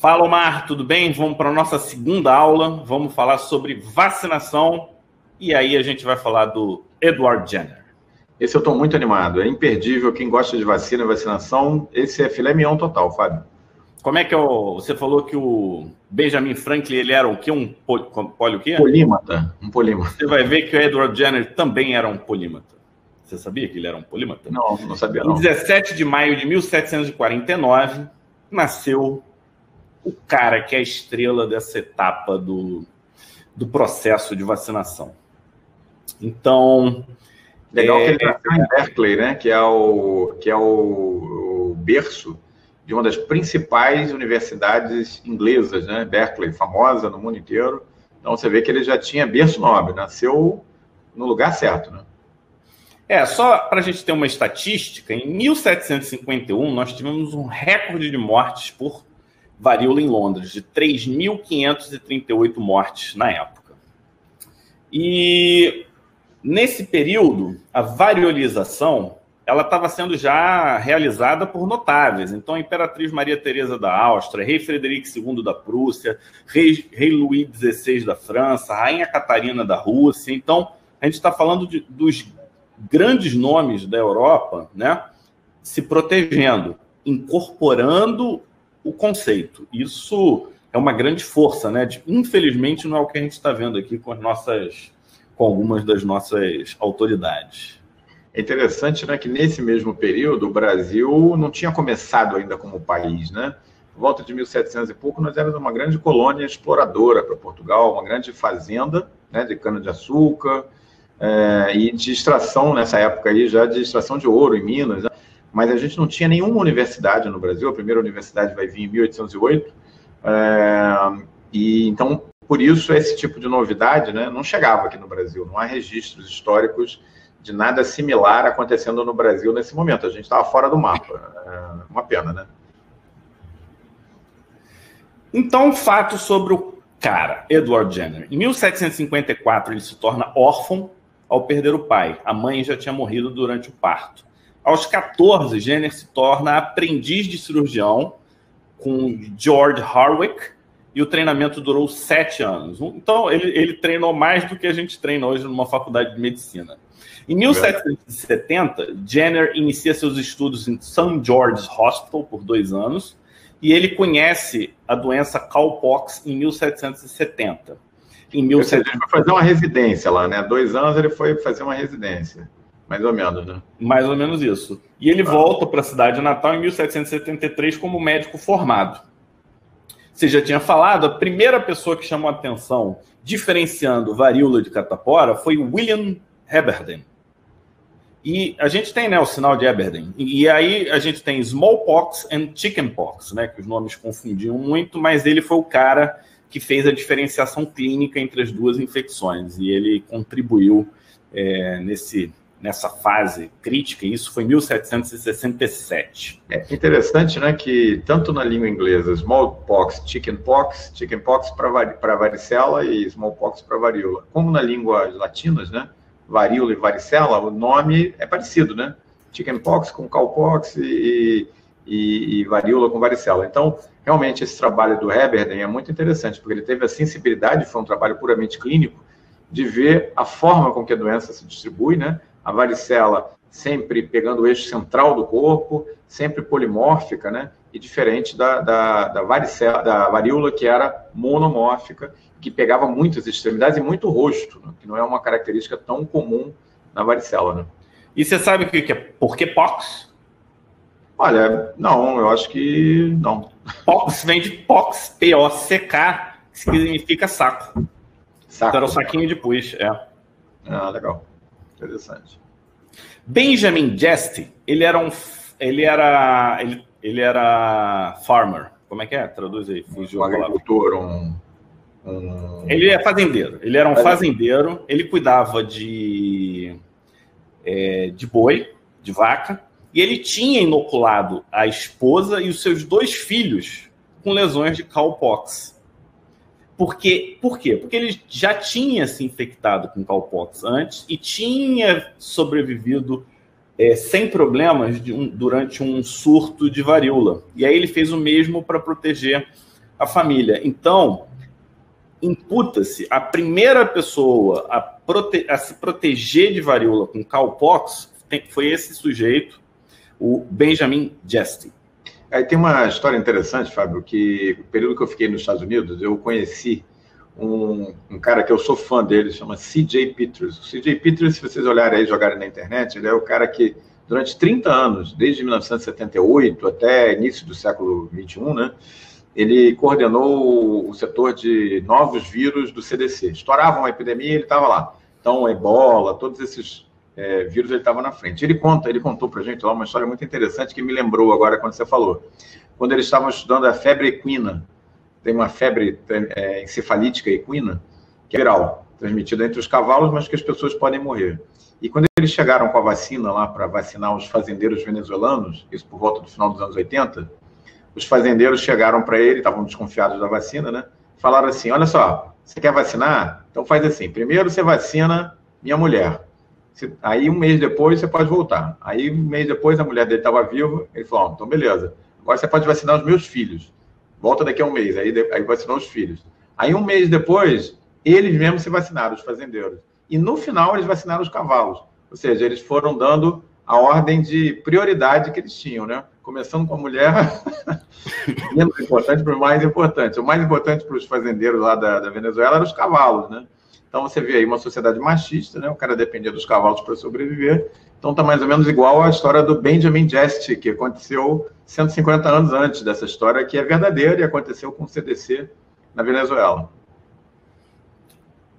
Fala, Omar, tudo bem? Vamos para a nossa segunda aula. Vamos falar sobre vacinação. E aí a gente vai falar do Edward Jenner. Esse eu estou muito animado. É imperdível. Quem gosta de vacina e vacinação, esse é filé mignon total, Fábio. Como é que você falou que o Benjamin Franklin, ele era o quê? Um quê? Polímata. Um polímata. Você vai ver que o Edward Jenner também era um polímata. Você sabia que ele era um polímata? Não sabia não. Em 17 de maio de 1749, nasceu o cara que é a estrela dessa etapa do processo de vacinação. Então... Legal que ele nasceu em Berkeley, né? Que é o berço de uma das principais universidades inglesas, né? Berkeley, famosa no mundo inteiro. Então você vê que ele já tinha berço nobre, nasceu no lugar certo, né? Só para a gente ter uma estatística, em 1751 nós tivemos um recorde de mortes por varíola em Londres, de 3.538 mortes na época. E nesse período, a variolização ela estava sendo já realizada por notáveis. Então, a Imperatriz Maria Teresa da Áustria, Rei Frederico II da Prússia, Rei Luís XVI da França, Rainha Catarina da Rússia. Então, a gente está falando dos grandes nomes da Europa, né, se protegendo, incorporando o conceito. Isso é uma grande força, né? Infelizmente, não é o que a gente está vendo aqui com algumas das nossas autoridades. É interessante, né, que nesse mesmo período o Brasil não tinha começado ainda como país, né? Por volta de 1700 e pouco, nós éramos uma grande colônia exploradora para Portugal, uma grande fazenda, né, de cana-de-açúcar e de extração, nessa época aí, já de extração de ouro em Minas, né? Mas a gente não tinha nenhuma universidade no Brasil. A primeira universidade vai vir em 1808, e então, por isso, esse tipo de novidade, né, não chegava aqui no Brasil. Não há registros históricos de nada similar acontecendo no Brasil nesse momento. A gente estava fora do mapa. Uma pena, né? Então, um fato sobre o cara, Edward Jenner. Em 1754, ele se torna órfão ao perder o pai. A mãe já tinha morrido durante o parto. Aos 14, Jenner se torna aprendiz de cirurgião com George Harwick, e o treinamento durou 7 anos. Então, ele treinou mais do que a gente treina hoje numa faculdade de medicina. Em 1770, Jenner inicia seus estudos em St. George's Hospital por 2 anos, e ele conhece a doença cowpox em 1770. Ele foi fazer uma residência lá, né? 2 anos ele foi fazer uma residência. Mais ou menos, né? Mais ou menos isso. E ele volta para a cidade natal em 1773 como médico formado. Você já tinha falado, a primeira pessoa que chamou a atenção diferenciando varíola de catapora foi William Aberdeen. E a gente tem, né, o sinal de Aberdeen. E aí a gente tem smallpox e chickenpox, né, que os nomes confundiam muito, mas ele foi o cara que fez a diferenciação clínica entre as duas infecções. E ele contribuiu nessa fase crítica, e isso foi em 1767. É interessante, né, que tanto na língua inglesa, smallpox, chickenpox para varicela e smallpox para varíola, como na língua latinas, né, varíola e varicela, o nome é parecido, né? Chickenpox com cowpox e varíola com varicela. Então, realmente, esse trabalho do Aberdeen é muito interessante, porque ele teve a sensibilidade, foi um trabalho puramente clínico, de ver a forma com que a doença se distribui, né? A varicela sempre pegando o eixo central do corpo, sempre polimórfica, né? E diferente da varíola, que era monomórfica, que pegava muitas extremidades e muito rosto, né? Que não é uma característica tão comum na varicela, né? E você sabe o que é? Por que pox? Olha, não, eu acho que não. Pox vem de pox, P-O-C-K, que significa saco. Então, era o saquinho de pus, legal. Interessante. Benjamin Jest, ele era farmer. Como é que é? Traduz aí. Fugiu um agricultor, Ele é fazendeiro. Ele era um fazendeiro. Ele cuidava de boi, de vaca, e ele tinha inoculado a esposa e os seus 2 filhos com lesões de cowpox. Por quê? Porque ele já tinha se infectado com cowpox antes e tinha sobrevivido sem problemas durante um surto de varíola. E aí ele fez o mesmo para proteger a família. Então, imputa-se a primeira pessoa a se proteger de varíola com cowpox foi esse sujeito, o Benjamin Jesty. Aí tem uma história interessante, Fábio, que no período que eu fiquei nos Estados Unidos, eu conheci um cara que eu sou fã dele, chama C.J. Peters. O C.J. Peters, se vocês olharem aí, jogarem na internet, ele é o cara que, durante 30 anos, desde 1978 até início do século XXI, né, ele coordenou o setor de novos vírus do CDC. Estourava uma epidemia, ele estava lá. Então, ebola, todos esses vírus, ele estava na frente. Ele contou para a gente lá uma história muito interessante que me lembrou agora quando você falou. Quando eles estavam estudando a febre equina, tem uma febre encefalítica equina, que é viral, transmitida entre os cavalos, mas que as pessoas podem morrer. E quando eles chegaram com a vacina lá para vacinar os fazendeiros venezuelanos, isso por volta do final dos anos 80, os fazendeiros chegaram para ele, estavam desconfiados da vacina, né? Falaram assim, olha só, você quer vacinar? Então faz assim, primeiro você vacina minha mulher. Aí um mês depois você pode voltar. Aí um mês depois a mulher dele estava viva, ele falou, então beleza, agora você pode vacinar os meus filhos. Volta daqui a um mês, aí vacinou os filhos. Aí um mês depois, eles mesmos se vacinaram, os fazendeiros. E no final eles vacinaram os cavalos. Ou seja, eles foram dando a ordem de prioridade que eles tinham, né? Começando com a mulher, menos importante para o mais importante. O mais importante para os fazendeiros lá da Venezuela eram os cavalos, né? Então você vê aí uma sociedade machista, né? O cara dependia dos cavalos para sobreviver. Então está mais ou menos igual à história do Benjamin Jesty, que aconteceu 150 anos antes dessa história, que é verdadeira e aconteceu com o CDC na Venezuela.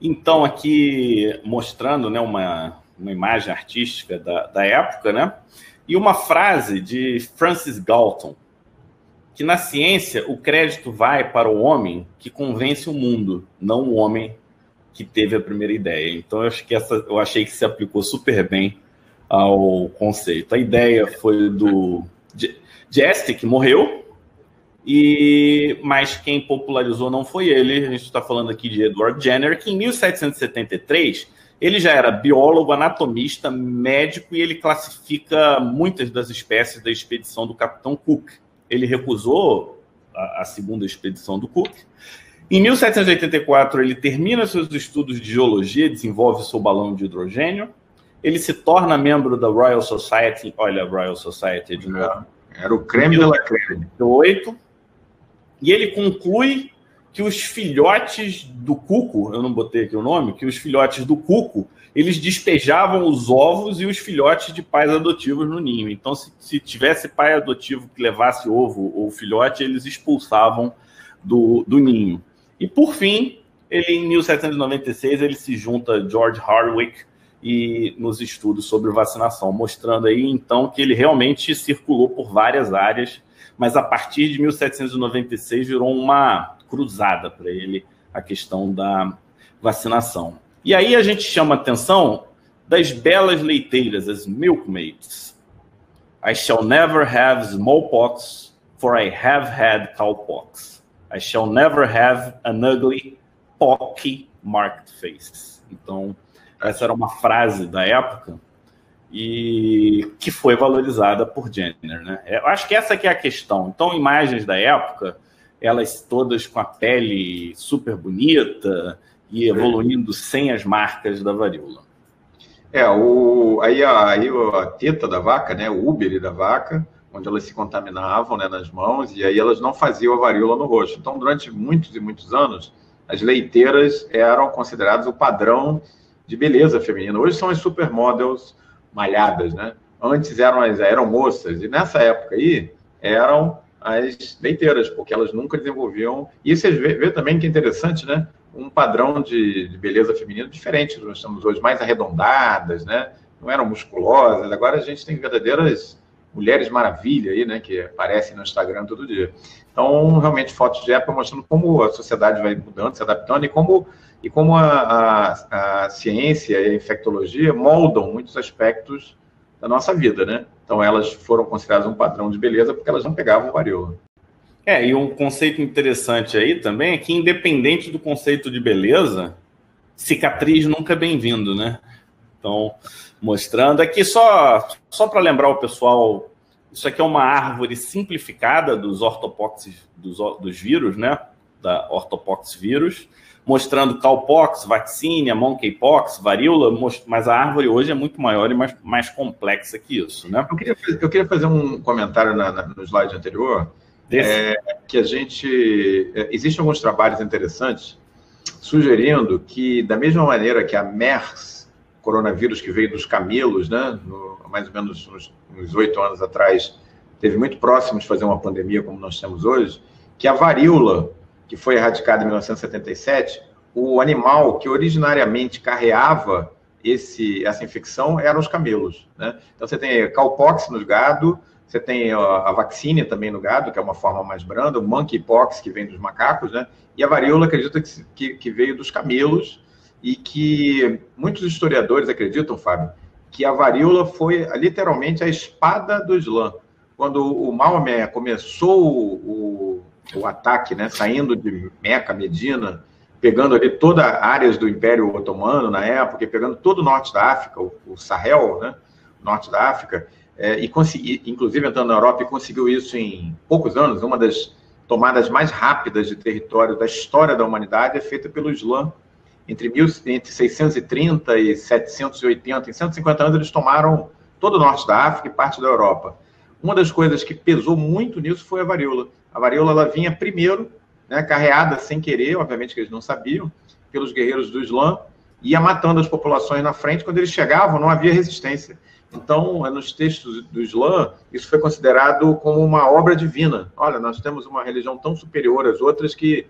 Então, aqui mostrando, né, uma imagem artística da época, né? E uma frase de Francis Galton, que na ciência o crédito vai para o homem que convence o mundo, não o homem que teve a primeira ideia. Então, eu achei que se aplicou super bem ao conceito. A ideia foi do Jesty, que morreu, mas quem popularizou não foi ele. A gente está falando aqui de Edward Jenner, que em 1773 ele já era biólogo, anatomista, médico, e ele classifica muitas das espécies da expedição do Capitão Cook. Ele recusou a segunda expedição do Cook. Em 1784, ele termina seus estudos de geologia, desenvolve seu balão de hidrogênio. Ele se torna membro da Royal Society. Olha a Royal Society de novo. Era o creme de la creme. E ele conclui que os filhotes do cuco, eu não botei aqui o nome, que os filhotes do cuco, eles despejavam os ovos e os filhotes de pais adotivos no ninho. Então, se tivesse pai adotivo que levasse ovo ou filhote, eles expulsavam do ninho. E, por fim, em 1796, ele se junta a George Hardwick nos estudos sobre vacinação, mostrando aí, então, que ele realmente circulou por várias áreas, mas a partir de 1796 virou uma cruzada para ele a questão da vacinação. E aí a gente chama a atenção das belas leiteiras, as milkmaids. I shall never have smallpox, for I have had cowpox. I shall never have an ugly, pocky-marked face. Então, essa era uma frase da época e que foi valorizada por Jenner, né? Eu acho que essa que é a questão. Então, imagens da época, elas todas com a pele super bonita e evoluindo sem as marcas da varíola. Aí a teta da vaca, né, o úbere da vaca, onde elas se contaminavam, né, nas mãos, e aí elas não faziam a varíola no rosto. Então, durante muitos e muitos anos, as leiteiras eram consideradas o padrão de beleza feminina. Hoje são as supermodels malhadas, né? Antes eram as aeromoças, e nessa época aí eram as leiteiras, porque elas nunca desenvolviam... E você vê também que é interessante, né? Um padrão de beleza feminina diferente. Nós estamos hoje mais arredondadas, né? Não eram musculosas. Agora a gente tem verdadeiras mulheres maravilha aí, né? Que aparecem no Instagram todo dia. Então, realmente, fotos de época mostrando como a sociedade vai mudando, se adaptando, e como a ciência e a infectologia moldam muitos aspectos da nossa vida, né? Então, elas foram consideradas um padrão de beleza porque elas não pegavam varíola. E um conceito interessante aí também é que, independente do conceito de beleza, cicatriz nunca é bem-vindo, né? Então, mostrando aqui, só para lembrar o pessoal Isso aqui é uma árvore simplificada dos dos vírus, né? Da ortopox vírus, mostrando cowpox, vaccinia, monkeypox, varíola, mas a árvore hoje é muito maior e mais complexa que isso, né? Eu queria fazer um comentário no slide anterior, que existem alguns trabalhos interessantes sugerindo que, da mesma maneira que a MERS, coronavírus que veio dos camelos, né, mais ou menos uns 8 anos atrás, teve muito próximo de fazer uma pandemia como nós temos hoje, que a varíola, que foi erradicada em 1977, o animal que originariamente carreava essa infecção eram os camelos, né? Então, você tem cowpox no gado, você tem a vaccinia também no gado, que é uma forma mais branda, o monkeypox, que vem dos macacos, né? E a varíola, acredita que veio dos camelos, e que muitos historiadores acreditam, Fábio, que a varíola foi literalmente a espada do Islã. Quando o Maomé começou o ataque, né, saindo de Meca, Medina, pegando ali todas as áreas do Império Otomano na época, e pegando todo o norte da África, o Sahel, né, norte da África, inclusive entrando na Europa, e conseguiu isso em poucos anos. Uma das tomadas mais rápidas de território da história da humanidade é feita pelo Islã. Entre 630 e 780, em 150 anos, eles tomaram todo o norte da África e parte da Europa. Uma das coisas que pesou muito nisso foi a varíola. A varíola, ela vinha primeiro, né, carreada sem querer, obviamente que eles não sabiam, pelos guerreiros do Islã, ia matando as populações na frente. Quando eles chegavam, não havia resistência. Então, nos textos do Islã, isso foi considerado como uma obra divina. Olha, nós temos uma religião tão superior às outras que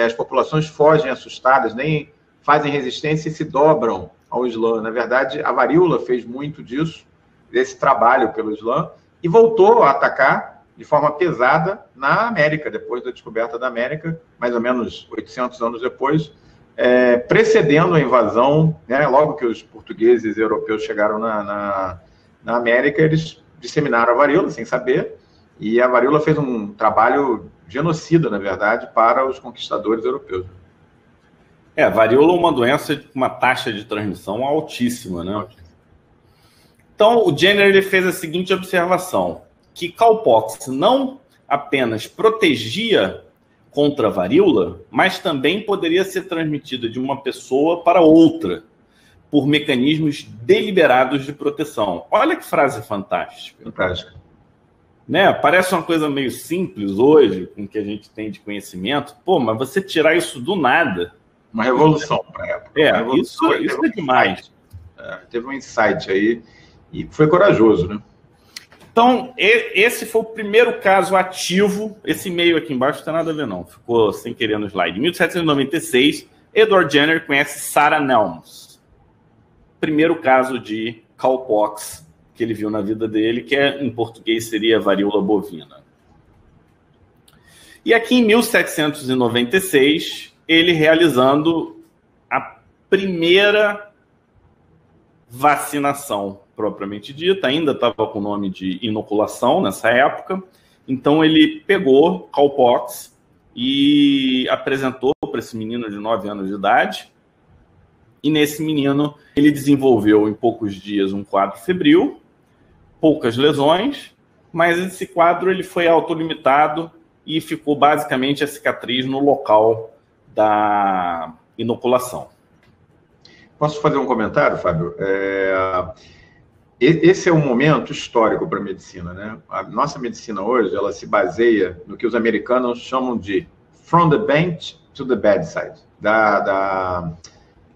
as populações fogem assustadas, nem fazem resistência e se dobram ao Islã. Na verdade, a varíola fez muito disso, desse trabalho pelo Islã, e voltou a atacar de forma pesada na América, depois da descoberta da América, mais ou menos 800 anos depois, precedendo a invasão, né, logo que os portugueses e europeus chegaram na América, eles disseminaram a varíola sem saber, e a varíola fez um trabalho genocida, na verdade, para os conquistadores europeus. A varíola é uma doença com uma taxa de transmissão altíssima, né? Então, o Jenner ele fez a seguinte observação, que cowpox não apenas protegia contra a varíola, mas também poderia ser transmitida de uma pessoa para outra, por mecanismos deliberados de proteção. Olha que frase fantástica. Fantástica. Né? Parece uma coisa meio simples hoje, com o que a gente tem de conhecimento. Pô, mas você tirar isso do nada... Uma revolução para a época. Isso é demais. Teve um insight aí, e foi corajoso, né? Então, esse foi o primeiro caso ativo. Esse e-mail aqui embaixo não tem nada a ver, não. Ficou sem querer no slide. Em 1796, Edward Jenner conhece Sarah Nelms. Primeiro caso de cowpox que ele viu na vida dele, que em português seria varíola bovina. E aqui em 1796, ele realizando a primeira vacinação propriamente dita, ainda estava com o nome de inoculação nessa época, então ele pegou cowpox e apresentou para esse menino de 9 anos de idade, e nesse menino ele desenvolveu em poucos dias um quadro febril, poucas lesões, mas esse quadro ele foi autolimitado e ficou basicamente a cicatriz no local da inoculação. Posso fazer um comentário, Fábio? Esse é um momento histórico para a medicina, né? A nossa medicina hoje, ela se baseia no que os americanos chamam de from the bench to the bedside,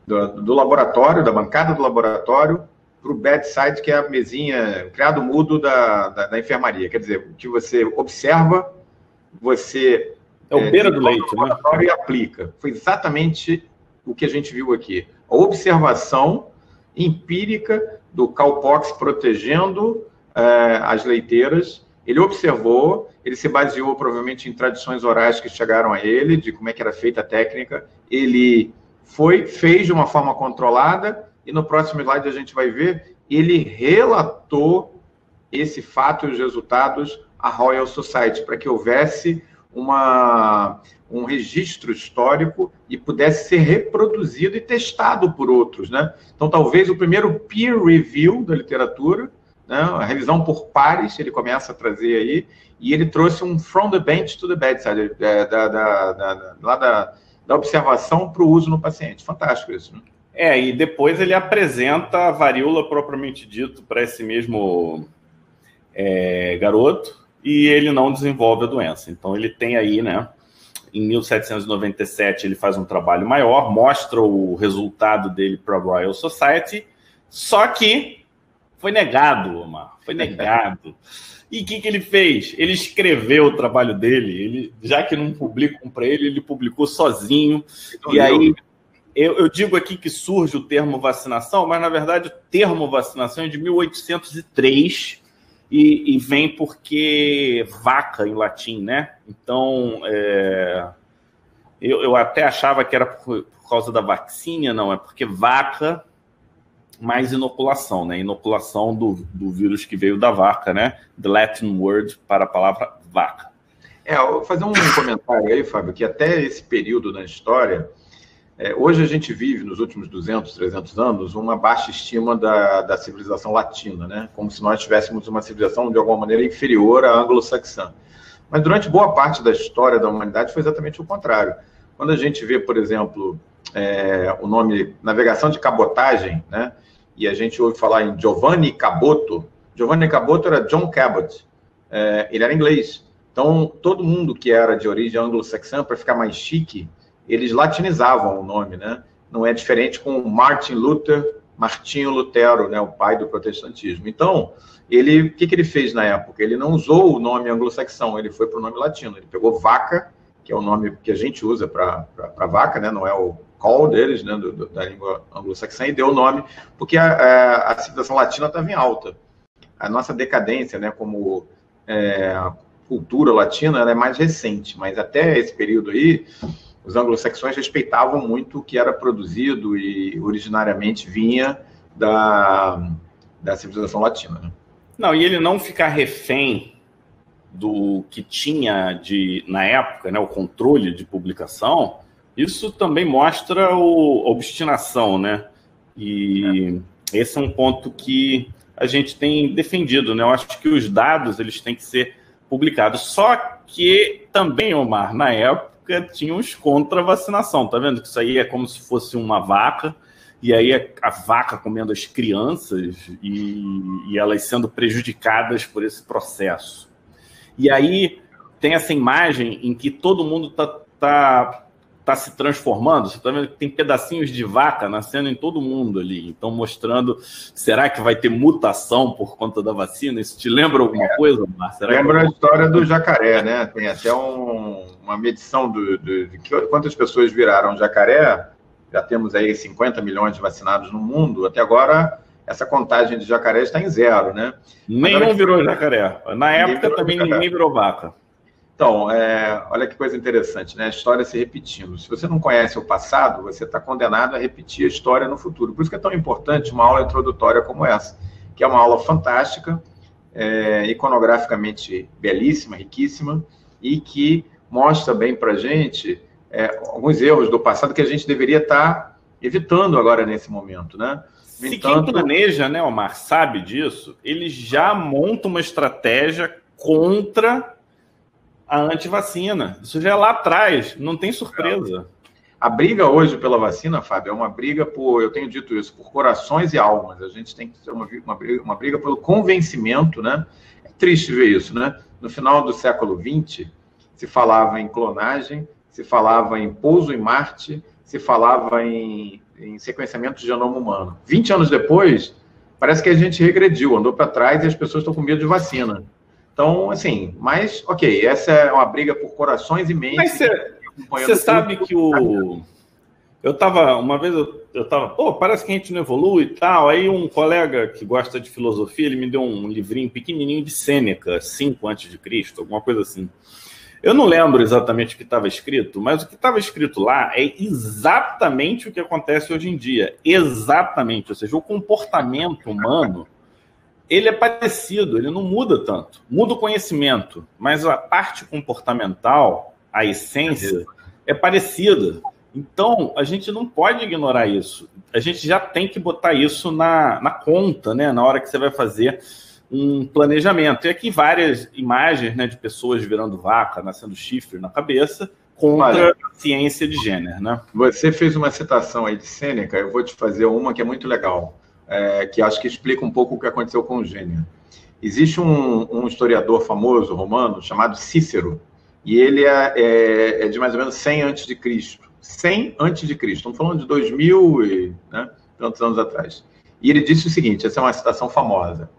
do laboratório, da bancada do laboratório, para o bedside, que é a mesinha, o criado mudo da enfermaria. Quer dizer, o que você observa, você... É o beira do leite, né? E aplica. Foi exatamente o que a gente viu aqui. A observação empírica do cowpox protegendo as leiteiras. Ele observou, ele se baseou provavelmente em tradições orais que chegaram a ele, de como é que era feita a técnica. Ele fez de uma forma controlada, e no próximo slide a gente vai ver, ele relatou esse fato e os resultados à Royal Society, para que houvesse um registro histórico e pudesse ser reproduzido e testado por outros, né? Então, talvez o primeiro peer review da literatura, né? A revisão por pares, ele começa a trazer aí, e ele trouxe um from the bench to the bedside, da observação para o uso no paciente. Fantástico isso, né? E depois ele apresenta a varíola propriamente dito para esse mesmo garoto, e ele não desenvolve a doença. Então ele tem aí, né? Em 1797 ele faz um trabalho maior, mostra o resultado dele para a Royal Society, só que foi negado, Omar, foi negado. E o que ele fez? Ele escreveu o trabalho dele, já que não publicam para ele, ele publicou sozinho. E aí, eu digo aqui que surge o termo vacinação, mas na verdade o termo vacinação é de 1803 e vem porque vaca em latim, né? Então, eu até achava que era por causa da vacina, não, é porque vaca mais inoculação, né? Inoculação do vírus que veio da vaca, né? The Latin word para a palavra vaca. Eu vou fazer um comentário aí, Fábio, que até esse período na história, hoje a gente vive, nos últimos 200, 300 anos, uma baixa estima da civilização latina, né? Como se nós tivéssemos uma civilização, de alguma maneira, inferior à anglo-saxã. Mas durante boa parte da história da humanidade foi exatamente o contrário. Quando a gente vê, por exemplo, o nome navegação de cabotagem, né? E a gente ouve falar em Giovanni Caboto. Giovanni Caboto era John Cabot. Ele era inglês. Então, todo mundo que era de origem anglo-saxã, para ficar mais chique, eles latinizavam o nome, né? Não é diferente com Martinho Lutero, né? O pai do protestantismo. Então, o que ele fez na época? Ele não usou o nome anglo-saxão, ele foi para o nome latino. Ele pegou vaca, que é o nome que a gente usa para vaca, né? Não é o call deles, né? Da língua anglo-saxã, e deu o nome, porque a civilização latina estava em alta. A nossa decadência, né? Como cultura latina, ela é mais recente, mas até esse período aí, os anglo-saxões respeitavam muito o que era produzido e originariamente vinha da civilização latina, né? Não, e ele não ficar refém do que tinha na época, né, o controle de publicação, isso também mostra a obstinação, né? E esse é um ponto que a gente tem defendido, né? Eu acho que os dados eles têm que ser publicados. Só que também, Omar, na época tinha os contra-vacinação. Tá vendo que isso aí é como se fosse uma vaca, e aí a vaca comendo as crianças e elas sendo prejudicadas por esse processo. E aí tem essa imagem em que todo mundo tá se transformando. Você está vendo que tem pedacinhos de vaca nascendo em todo mundo ali. Então, mostrando, será que vai ter mutação por conta da vacina? Isso te lembra alguma coisa, Marcos? Lembra a história do jacaré, né? Tem até uma medição de quantas pessoas viraram jacaré. Já temos aí 50 milhões de vacinados no mundo. Até agora, essa contagem de jacaré está em 0, né? Nenhum virou jacaré. Na época também ninguém virou vaca. Então, olha que coisa interessante, né? A história se repetindo. Se você não conhece o passado, você está condenado a repetir a história no futuro. Por isso que é tão importante uma aula introdutória como essa, que é uma aula fantástica, iconograficamente belíssima, riquíssima, e que mostra bem para a gente alguns erros do passado que a gente deveria estar evitando agora nesse momento, né? Se quem planeja, né, Omar, sabe disso, ele já monta uma estratégia contra a antivacina. Isso já é lá atrás, não tem surpresa. A briga hoje pela vacina, Fábio, é uma briga por, eu tenho dito isso, por corações e almas. A gente tem que ter uma briga pelo convencimento, né? É triste ver isso, né? No final do século XX, se falava em clonagem, se falava em pouso em Marte, se falava em sequenciamento de genoma humano. 20 anos depois, parece que a gente regrediu, andou para trás e as pessoas estão com medo de vacina. Então, assim, mas, ok, essa é uma briga por corações e mentes. Mas você sabe que uma vez eu tava, parece que a gente não evolui e tal, aí um colega que gosta de filosofia, ele me deu um livrinho pequenininho de Sêneca, 5 a.C., alguma coisa assim. Eu não lembro exatamente o que estava escrito, mas o que estava escrito lá é exatamente o que acontece hoje em dia. Exatamente, ou seja, o comportamento humano ele é parecido, ele não muda tanto. Muda o conhecimento, mas a parte comportamental, a essência, é parecida. Então, a gente não pode ignorar isso. A gente já tem que botar isso na conta, né? Na hora que você vai fazer um planejamento. E aqui várias imagens, né, de pessoas virando vaca, nascendo chifre na cabeça, contra a ciência de gênero, né? Você fez uma citação aí de Sêneca, eu vou te fazer uma que é muito legal, que acho que explica um pouco o que aconteceu com o gênero. Existe um historiador famoso romano chamado Cícero, e ele é de mais ou menos 100 a.C. 100 a.C., estamos falando de 2000 e tantos anos atrás. E ele disse o seguinte, essa é uma citação famosa,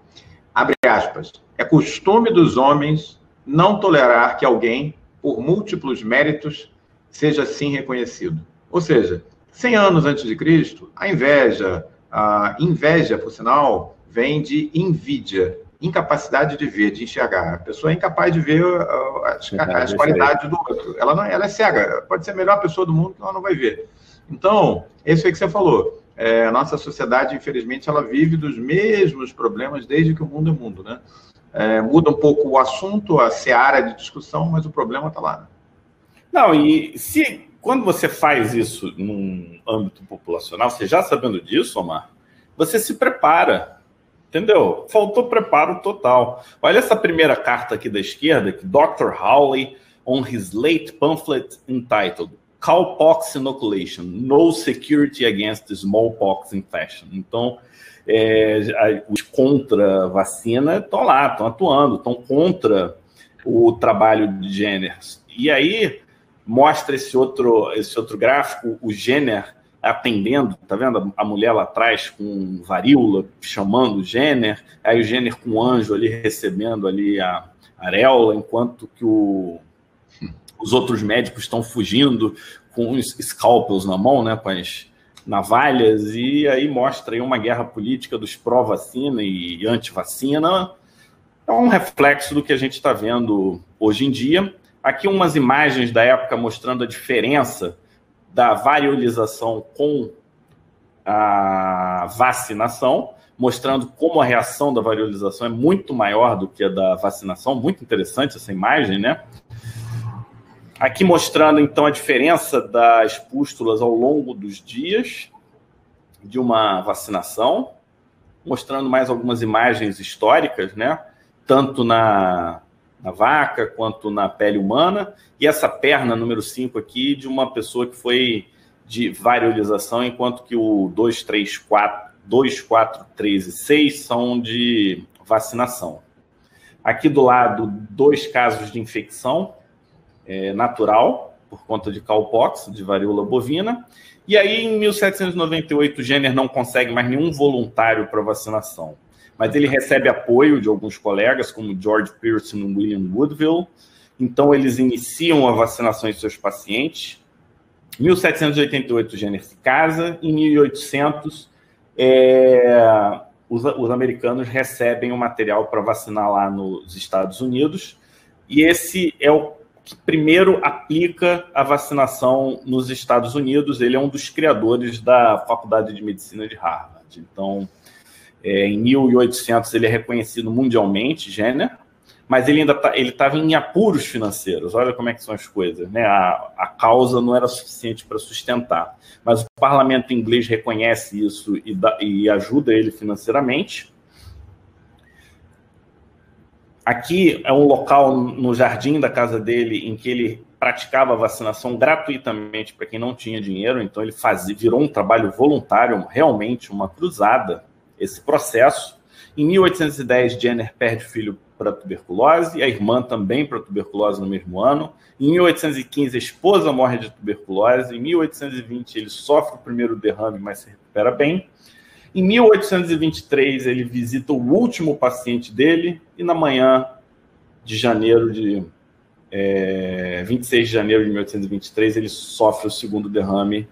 abre aspas, é costume dos homens não tolerar que alguém, por múltiplos méritos, seja assim reconhecido. Ou seja, 100 anos antes de Cristo, a inveja, por sinal, vem de invídia, incapacidade de ver, de enxergar. A pessoa é incapaz de ver as qualidades do outro. Ela é cega. Pode ser a melhor pessoa do mundo que ela não vai ver. Então, isso aí que você falou. A nossa sociedade, infelizmente, ela vive dos mesmos problemas desde que o mundo é mundo, né? Muda um pouco o assunto, a seara de discussão, mas o problema está lá. Né? Não, e quando você faz isso num âmbito populacional, você já sabendo disso, Omar, você se prepara. Entendeu? Faltou preparo total. Olha essa primeira carta aqui da esquerda, que Dr. Hawley, on his late pamphlet entitled Cowpox Inoculation, No Security Against Smallpox Infection. Então, os contra-vacina estão lá, estão atuando, estão contra o trabalho de Jenner. E aí, mostra esse outro gráfico, o Jenner atendendo, tá vendo? A mulher lá atrás com varíola, chamando o Jenner, aí o Jenner com o anjo ali recebendo ali a areola, enquanto que os outros médicos estão fugindo com os scalpels na mão, né, com as navalhas, e aí mostra aí uma guerra política dos pró-vacina e anti-vacina. É um reflexo do que a gente está vendo hoje em dia. Aqui umas imagens da época mostrando a diferença da variolização com a vacinação, mostrando como a reação da variolização é muito maior do que a da vacinação. Muito interessante essa imagem, né? Aqui mostrando, então, a diferença das pústulas ao longo dos dias de uma vacinação, mostrando mais algumas imagens históricas, né? Tanto na vaca quanto na pele humana, e essa perna número 5 aqui de uma pessoa que foi de variolização, enquanto que o 2, 4, 3 e 6 são de vacinação. Aqui do lado, 2 casos de infecção natural, por conta de cowpox, de varíola bovina, e aí em 1798 Jenner não consegue mais nenhum voluntário para vacinação. Mas ele recebe apoio de alguns colegas, como George Pearson e William Woodville. Então, eles iniciam a vacinação em seus pacientes. Em 1788, Jenner se casa. Em 1800, os americanos recebem o material para vacinar lá nos Estados Unidos. E esse é o que primeiro aplica a vacinação nos Estados Unidos. Ele é um dos criadores da Faculdade de Medicina de Harvard. Então, em 1800 ele é reconhecido mundialmente, Jenner, mas ele ainda estava em apuros financeiros. Olha como é que são as coisas, né? A causa não era suficiente para sustentar, mas o parlamento inglês reconhece isso e ajuda ele financeiramente. Aqui é um local no jardim da casa dele em que ele praticava a vacinação gratuitamente para quem não tinha dinheiro, então ele virou um trabalho voluntário, realmente uma cruzada, esse processo. Em 1810, Jenner perde filho para tuberculose, a irmã também para tuberculose no mesmo ano. Em 1815, a esposa morre de tuberculose. Em 1820, ele sofre o primeiro derrame, mas se recupera bem. Em 1823, ele visita o último paciente dele e na manhã de 26 de janeiro de 1823, ele sofre o segundo derrame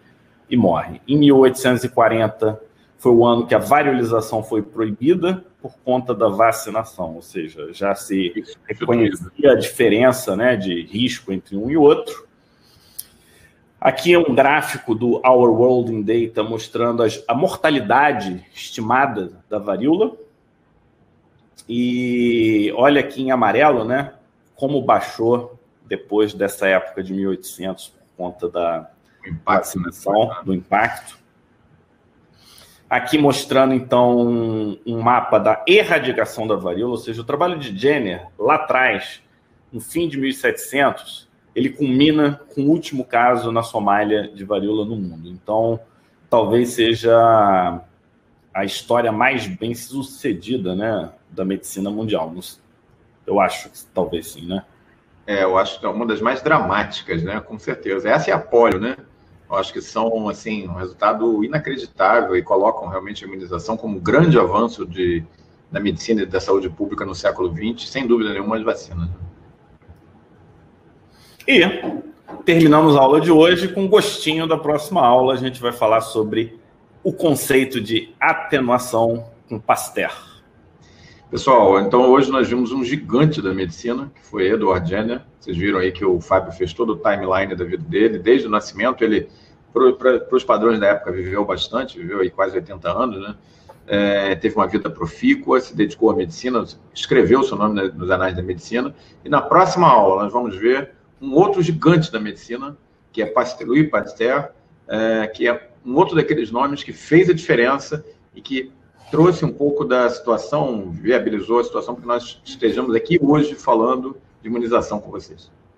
e morre. Em 1840, foi o ano que a variolização foi proibida por conta da vacinação, ou seja, já se reconhecia a diferença, né, de risco entre um e outro. Aqui é um gráfico do Our World in Data mostrando a mortalidade estimada da varíola. E olha aqui em amarelo, né, como baixou depois dessa época de 1800 por conta da vacinação, do impacto. Aqui mostrando, então, um mapa da erradicação da varíola, ou seja, o trabalho de Jenner, lá atrás, no fim de 1700, ele culmina com o último caso na Somália de varíola no mundo. Então, talvez seja a história mais bem sucedida, né, da medicina mundial. Eu acho que talvez sim, né? Eu acho que é uma das mais dramáticas, né? Com certeza. Essa é a polio, né? Eu acho que são, assim, um resultado inacreditável e colocam realmente a imunização como um grande avanço da medicina e da saúde pública no século XX, sem dúvida nenhuma, as vacinas. E terminamos a aula de hoje com gostinho da próxima aula. A gente vai falar sobre o conceito de atenuação com Pasteur. Pessoal, então hoje nós vimos um gigante da medicina, que foi Edward Jenner. Vocês viram aí que o Fábio fez todo o timeline da vida dele, desde o nascimento. Ele, para os padrões da época, viveu bastante, viveu aí quase 80 anos, né? Teve uma vida profícua, se dedicou à medicina, escreveu seu nome nos anais da medicina. E na próxima aula nós vamos ver um outro gigante da medicina, que é Louis Pasteur, que é um outro daqueles nomes que fez a diferença e que trouxe um pouco da situação, viabilizou a situação para que nós estejamos aqui hoje falando de imunização com vocês.